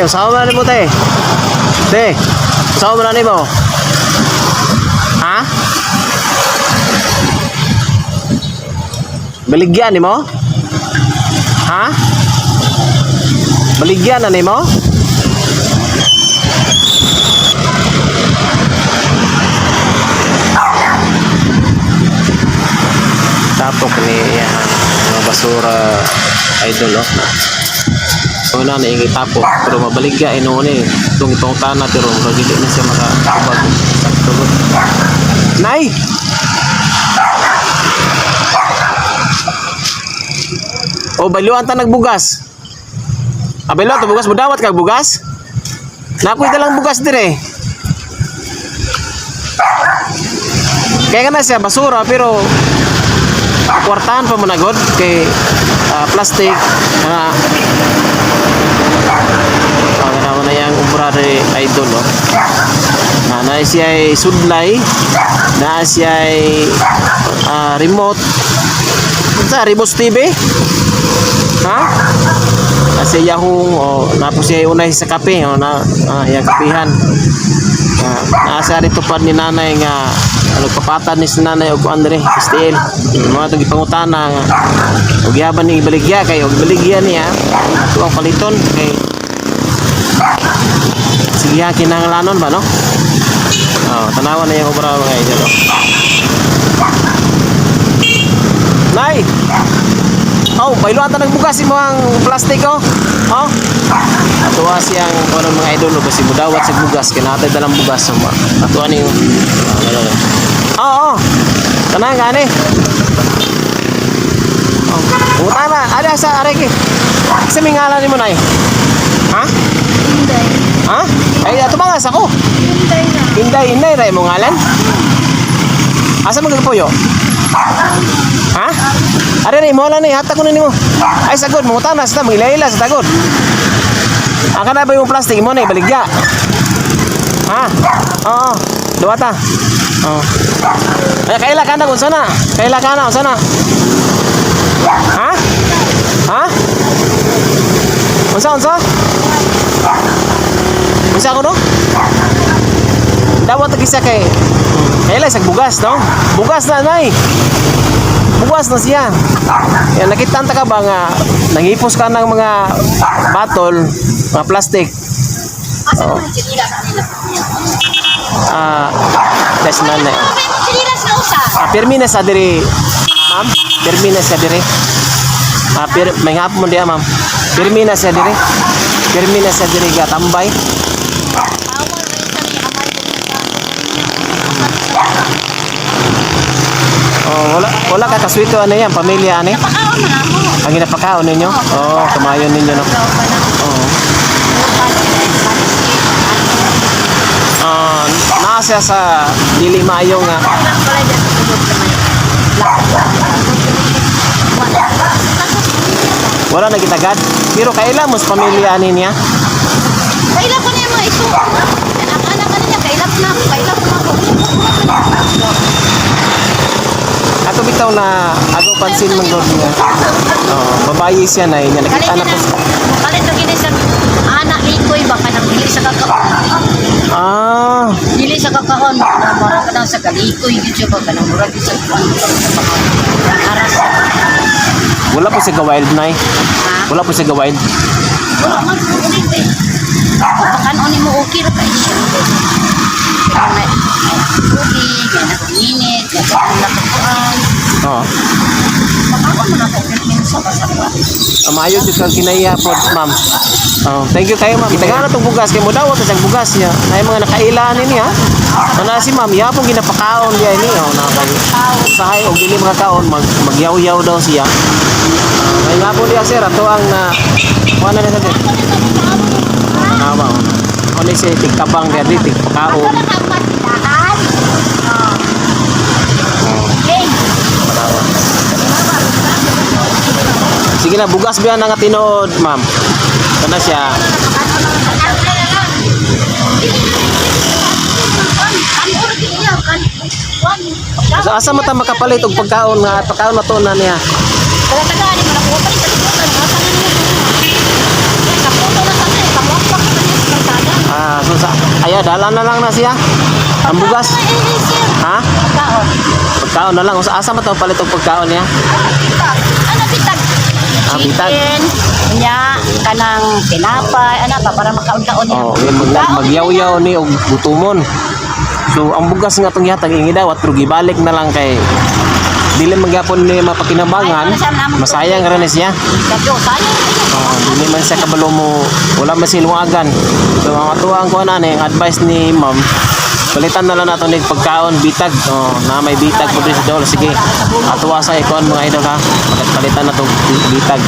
Te, usawa mo na mo, te. Te, usawa mo na mo. Ha? Baligyan ni mo? Ha? Baligyan na ni mo? Tapok ni mga basura idol, oh. Una na yung tapok pero mabaligya inuuni itong tanah pero hindi na siya makakabag sa tugot. Nay! O bayluan ta nagbugas. Bayluan ta bugas, budawat kag bugas. Nakoy dalang bugas dire. Kaya na siya basura pero kwartahan pa mo na god kay plastic na na yang ubra de idol, oh. Na siya ay sudlay, na siya ay remote sa remote TV. Ha? Kasi Yahoo, oh, napos siya unay sa kape, oh, na yung kapihan. Nasa rito pa ni nanay nga nagpapatan ni nanay og Andre STL. Mga tong gipangutana nga og yaban ni ibaligya kay og ibaligya niya tuang paliton kay sige kinahanglanon ba, no? Oh, tanawan na yung obra mga idol, oh. Nay! Oh, bayluan ta nagbugas mo ang plastic, oh. Oh. Atuwa siyang kuno mga idol kasi mudawat sa bugas kinatay dalang bugas sa atuwa ni. Oo. Tanang gani. Oh. Utama, ada sa areki. Sa mingalan nimo nay. Ha? Inday. Ha? Ay ato ba sa ko? Inday na. Inday ray mo ngalan. Asa mo gagpuyo? Ha? Are ni mo lang ni hatag ko nimo. Ay sagod mo utana sa magilay-ila sa tagod. Ang kana ba yung plastic mo na ibaligya? Ha? Oo. Duwa ta. Oo. Ay kaila ka na kung sana. Kaila ka na kung sana. Ha? Ha? Unsa? Unsa ko no? Dawat lagi siya kay kaila sa bugas, no? Bugas na nay. Bugas na siya. Yan, nakita ka ba nga nangipos ka ng mga batol, mga plastic. Asa mo sinilas nila? Das nanay. Sinilas na usa. Permina sa diri, ma'am. Permina sa diri. May hapon mo diya, ma'am. Permina sa diri. Permina sa diri ga tambay. Oh, wala ka kaswito ano yan, pamilya ani? Napakaon na mo. Ang ginapakaon ninyo? Oo, kamayon ninyo, no? Oo. Nasa sa dili maayo nga. Wala na gitagad. Pero kailan mo sa pamilya ani niya? Kailan ko niya mga ito? Anak-anak ka niya, kailan ko na Ato bitaw na ako pansin man gud niya. Babayi siya na niya nakita na ko. Kalit to gini sa anak likoy baka nang dili sa kakaon. Dili sa kakaon, mara ka daw sa kalikoy gid siya baka nang mura sa aras. Wala po siya wild nay. Wala po siya wild. Wala man po ulit eh. Baka ano mo okay ra kay siya. Okay, kaya nakinit, kaya nakakuan. Oo. Makakon mo na po sa kasawa. Maayo jud kang kinaya pod, ma'am. Thank you kayo, ma'am. Itagana tong bugas kay mo dawat sa bugas niya. Nay mga nakailan ni ha. Ana si ma'am, yapon ginapakaon diay ni na kay sahay og dili makakaon magyaw-yaw daw siya. Ay nga po diya sir ato ang kuan na sa din. Ba? Ano si tigtabang diya di tigpakaon. Sige na, bugas biya nga tinuod, ma'am. Kana siya. Asa mo ta makapalit og pagkaon nga pagkaon na to na niya. Taga-taga ni mo na po pa sa liputan. Asa na niya? Sa puto na sa kamuak pa. So sa dala na lang na siya. Ang bugas. Ha? Kaon. Pagkaon na lang. Usa asa man to palit og pagkaon niya? Ano bitag? Ah, bitag. Chicken, nya, kanang tinapay, ana ba para makaon-kaon niya. Oh, magyaw-yaw ni og gutumon. So ang bugas nga tong yatag ingi daw at pero gibalik na lang kay dili magyapon ni mapakinabangan, masayang ra ni siya. Kadyo, sayang. Oh, dili man siya kabalo mo, wala man silungagan. So ang atuang ko na ni advice ni ma'am, palitan na lang nato ni pagkaon bitag. Oh, na may bitag po sa dol. Sige. Atuwa sa ikon mga idol ha. Palitan na to bitag.